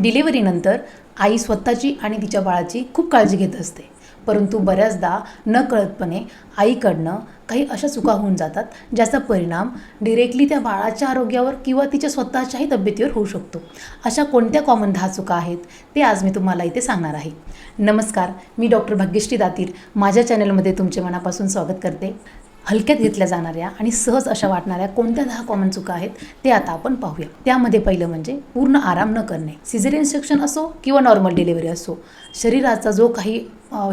डिलिव्हरीनंतर आई स्वतःची आणि तिच्या बाळाची खूप काळजी घेत असते, परंतु बऱ्याचदा नकळतपणे आईकडनं काही अशा चुका होऊन जातात ज्याचा परिणाम डिरेक्टली त्या बाळाच्या आरोग्यावर किंवा तिच्या स्वतःच्याही तब्येतीवर होऊ शकतो। अशा कोणत्या कॉमन 10 चुका आहेत ते आज मी तुम्हाला इथे सांगणार आहे। नमस्कार, मी डॉक्टर भाग्यश्री दातीर माझ्या चॅनलमध्ये तुमचे मनापासून स्वागत करते। हलक्यात घेतल्या जाणाऱ्या आणि सहज अशा वाटणाऱ्या कोणत्या 10 कॉमन चुका आहेत ते आता आपण पाहूया। त्यामध्ये पहिलं म्हणजे पूर्ण आराम न करणे। सिझेरियन सेक्शन असो किंवा नॉर्मल डिलिव्हरी असो, शरीराचा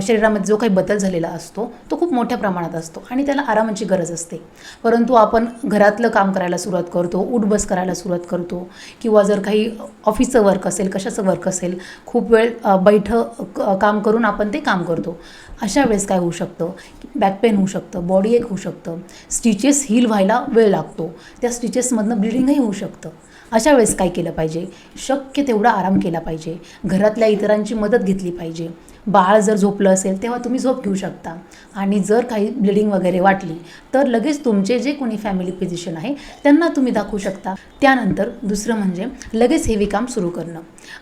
शरीरामध्ये जो काही बदल झालेला असतो तो खूप मोठ्या प्रमाणात असतो आणि त्याला आरामाची गरज असते। परंतु आपण घरातलं काम करायला सुरुवात करतो, उठबस करायला सुरुवात करतो किंवा जर काही ऑफिसचं वर्क असेल, कशाचं वर्क असेल, खूप वेळ काम करून आपण ते काम करतो। अशा वेळेस काय होऊ शकतं, बॅक पेन होऊ शकतं, बॉडी एक होऊ शकतं, स्टिचेस हील व्हायला वेळ लागतो, त्या स्टिचेसमधनं ब्लिडिंगही होऊ शकतं। अशा वेळेस काय केलं पाहिजे, शक्य तेवढा आराम केला पाहिजे, घरातल्या इतरांची मदत घेतली पाहिजे। बाळ जर झोपलं असेल तेव्हा तुम्ही झोप घेऊ शकता आणि जर काही ब्लिडिंग वगैरे वाटली तर लगेच तुमचे जे कोणी फॅमिली फिजिशियन आहे त्यांना तुम्ही दाखवू शकता। त्यानंतर दुसरं म्हणजे लगेच हेवी काम सुरू करणं।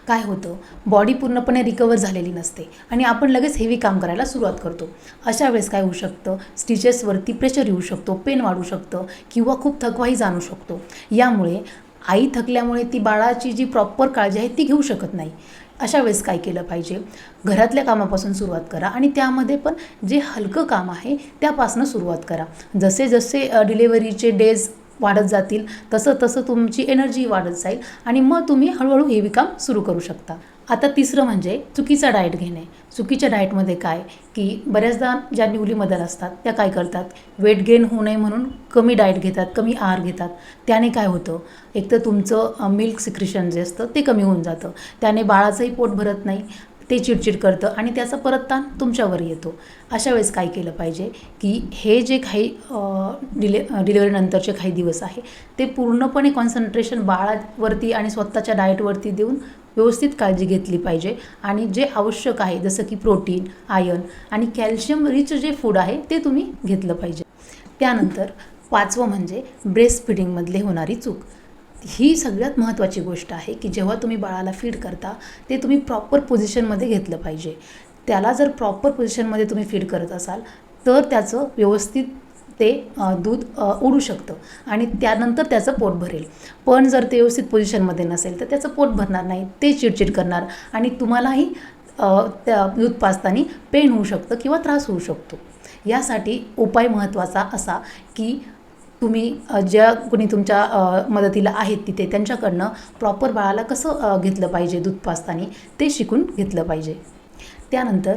काय होतं, बॉडी पूर्णपणे रिकवर झालेली नसते आणि आपण लगेच हेवी काम करायला सुरुवात करतो। अशा वेळेस काय होऊ शकतं, स्टिचेसवरती प्रेशर येऊ शकतो, पेन वाढू शकतं किंवा खूप थकवाही जाणू शकतो। यामुळे आई थकल्यामुळे ती बाळाची जी प्रॉपर काळजी आहे ती घेऊ शकत नाही। अशा वेळेस काय केलं पाहिजे, घरातल्या कामापासून सुरुवात करा आणि त्यामध्ये पण जे हलकं काम आहे त्यापासून सुरुवात करा। जसे जसे डिलिव्हरीचे डेज वाढत जातील तसं तसं तुमची एनर्जी वाढत जाईल आणि मग तुम्ही हळूहळू हेवी काम सुरू करू शकता। आता तिसरं म्हणजे चुकीचा डाएट घेणे। चुकीच्या डाएटमध्ये काय की बऱ्याचदा ज्या न्यूली मदर असतात त्या काय करतात, वेट गेन होऊ नये म्हणून कमी डाएट घेतात, कमी आहार घेतात। त्याने काय होतं, एक तर तुमचं मिल्क सिक्रेशन जे असतं ते कमी होऊन जातं, त्याने बाळाचंही पोट भरत नाही, ते चिडचिड करतं आणि त्याचा परत ताण तुमच्यावर येतो। अशा वेळेस काय केलं पाहिजे की हे जे काही डिलिव्हरीनंतरचे काही दिवस आहे ते पूर्णपणे कॉन्सन्ट्रेशन बाळावरती आणि स्वतःच्या डाएटवरती देऊन व्यवस्थित काळजी घेतली पाहिजे आणि जे आवश्यक आहे जसं की प्रोटीन, आयर्न आणि कॅल्शियम रिच जे फूड आहे ते तुम्ही घेतलं पाहिजे। त्यानंतर 5वं म्हणजे ब्रेस्ट फिडिंगमधले होणारी चूक। ही सगळ्यात महत्त्वाची गोष्ट आहे की जेव्हा तुम्ही बाळाला फीड करता ते तुम्ही प्रॉपर पोझिशनमध्ये घेतलं पाहिजे। त्याला जर प्रॉपर पोझिशनमध्ये तुम्ही फीड करत असाल तर त्याचं व्यवस्थित ते दूध ओढू शकतं आणि त्यानंतर त्याचं पोट भरेल। पण जर ते व्यवस्थित पोझिशनमध्ये नसेल तर त्याचं पोट भरणार नाही, ते चिडचिड करणार आणि तुम्हालाही त्या दूध पाजताना पेन होऊ शकतं किंवा त्रास होऊ शकतो। यासाठी उपाय महत्त्वाचा असा की तुम्ही ज्या कोणी तुमच्या मदतीला आहेत तिथे त्यांच्याकडनं प्रॉपर बाळाला कसं घेतलं पाहिजे दूध पाजताना ते शिकून घेतलं पाहिजे। त्यानंतर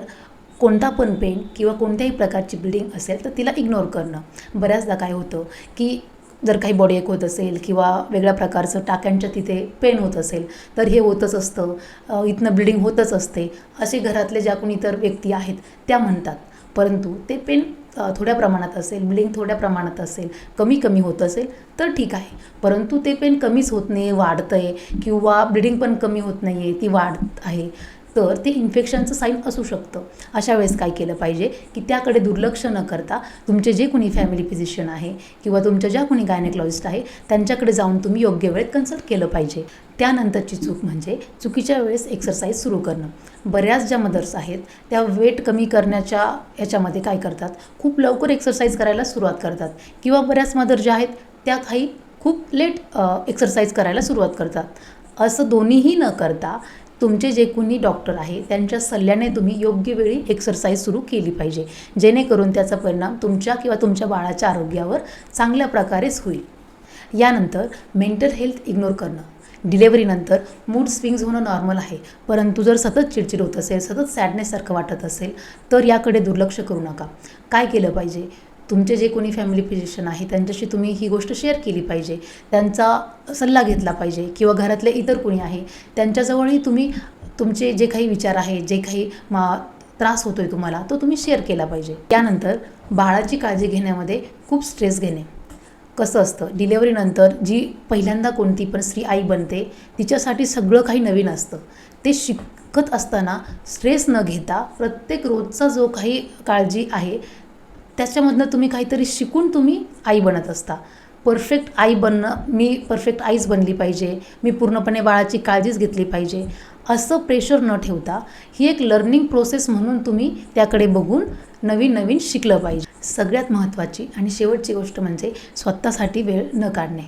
कोणता पण पेन किंवा कोणत्याही प्रकारची ब्लिडिंग असेल तर तिला इग्नोर करणं। बऱ्याचदा काय होतं की जर काही बॉडी एक होत असेल किंवा वेगळ्या प्रकारचं टाक्यांच्या तिथे पेन होत असेल तर हे होतच असतं, इथनं ब्लिडिंग होतच असते असे घरातले ज्या कोणी इतर व्यक्ती आहेत त्या म्हणतात। परंतु ते पेन थोड्या प्रमाणात असेल, ब्लिडिंग थोड्या प्रमाणात असेल, कमी होत असेल तर ठीक आहे, परंतु ते पेन कमीच होत नाही, वाढतं आहे किंवा ब्लिडिंग पण कमी होत नाही आहे, ती वाढत आहे तर ते इन्फेक्शनचं साईन असू शकतं। अशा वेळेस काय केलं पाहिजे की त्याकडे दुर्लक्ष न करता तुमचे जे कोणी फॅमिली फिजिशियन आहे किंवा तुमच्या ज्या कोणी गायनेकॉलॉजिस्ट आहे त्यांच्याकडे जाऊन तुम्ही योग्य वेळेत कन्सल्ट केलं पाहिजे। त्यानंतरची चूक म्हणजे चुकीच्या वेळेस एक्सरसाइज सुरू करणं। बऱ्याच ज्या मदर्स आहेत त्या वेट कमी करण्याच्या ह्याच्यामध्ये काय करतात, खूप लवकर एक्सरसाइज करायला सुरुवात करतात किंवा बऱ्याच मदर ज्या आहेत त्या काही खूप लेट एक्सरसाइज करायला सुरुवात करतात। असं दोन्हीही न करता तुमचे जे कोणी डॉक्टर आहे त्यांच्या सल्ल्याने तुम्ही योग्य वेळी एक्सरसाइज सुरू केली पाहिजे, जेणेकरून त्याचा परिणाम तुमच्या किंवा तुमच्या बाळाच्या आरोग्यावर चांगल्या प्रकारेच होईल। यानंतर मेंटल हेल्थ इग्नोर करणं। डिलिव्हरीनंतर मूड स्विंग्स होणं नॉर्मल आहे, परंतु जर सतत चिडचिड होत असेल, सतत सॅडनेससारखं वाटत असेल तर याकडे दुर्लक्ष करू नका। काय केलं पाहिजे, तुमचे जे कोणी फॅमिली फिजिशियन आहे त्यांच्याशी तुम्ही ही गोष्ट शेअर केली पाहिजे, त्यांचा सल्ला घेतला पाहिजे किंवा घरातले इतर कोणी आहे त्यांच्याजवळही तुम्ही तुमचे जे काही विचार आहे, जे काही त्रास होतो आहे तुम्हाला तो तुम्ही शेअर केला पाहिजे। त्यानंतर बाळाची काळजी घेण्यामध्ये खूप स्ट्रेस घेणे। कसं असतं, डिलिव्हरीनंतर जी पहिल्यांदा कोणती पण स्त्री आई बनते तिच्यासाठी सगळं काही नवीन असतं। ते शिकत असताना स्ट्रेस न घेता प्रत्येक रोजचा जो काही काळजी आहे त्याच्यामधनं तुम्ही काहीतरी शिकून तुम्ही आई बनत असता। परफेक्ट आई बनणं, मी परफेक्ट आईच बनली पाहिजे, मी पूर्णपणे बाळाची काळजीच घेतली पाहिजे असं प्रेशर न ठेवता ही एक लर्निंग प्रोसेस म्हणून तुम्ही त्याकडे बघून नवीन नवीन शिकलं पाहिजे. सगळ्यात महत्त्वाची आणि शेवटची गोष्ट म्हणजे स्वतःसाठी वेळ न काढणे.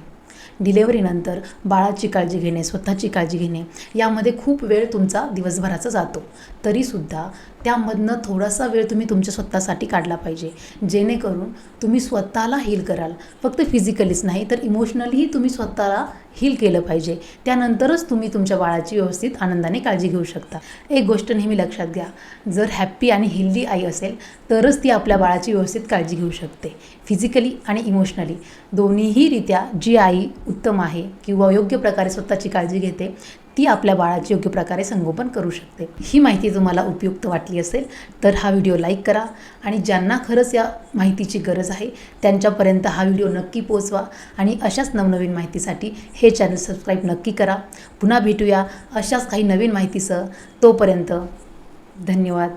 डिलेवरीनंतर बाळाची काळजी घेणे, स्वतःची काळजी घेणे यामध्ये खूप वेळ तुमचा दिवसभराचा जातो. तरीसुद्धा त्यामधनं थोडासा वेळ तुम्ही तुमच्या स्वतःसाठी काढला पाहिजे, जेणेकरून तुम्ही स्वतःला हील कराल. फक्त फिजिकलीच नाही तर इमोशनलीही तुम्ही स्वतःला हील केलं पाहिजे. त्यानंतरच तुम्ही तुमच्या बाळाची व्यवस्थित आनंदाने काळजी घेऊ शकता. एक गोष्ट नेहमी लक्षात घ्या, जर हॅप्पी आणि हेल्दी आई असेल तरच ती आपल्या बाळाची व्यवस्थित काळजी घेऊ शकते. फिजिकली आणि इमोशनली दोन्हीही रित्या जी आई उत्तम आहे किंवा योग्य प्रकारे स्वतःची काळजी घेते ती आपल्या बाळाची योग्य प्रकारे संगोपन करू शकते. ही माहिती तुम्हाला उपयुक्त वाटली असेल तर हा व्हिडिओ लाईक करा आणि ज्यांना खरंच या माहितीची गरज आहे त्यांच्यापर्यंत हा व्हिडिओ नक्की पोहोचवा आणि अशाच नवनवीन माहितीसाठी हे चॅनल सबस्क्राईब नक्की करा. पुन्हा भेटूया अशाच काही नवीन माहितीसह. तोपर्यंत धन्यवाद.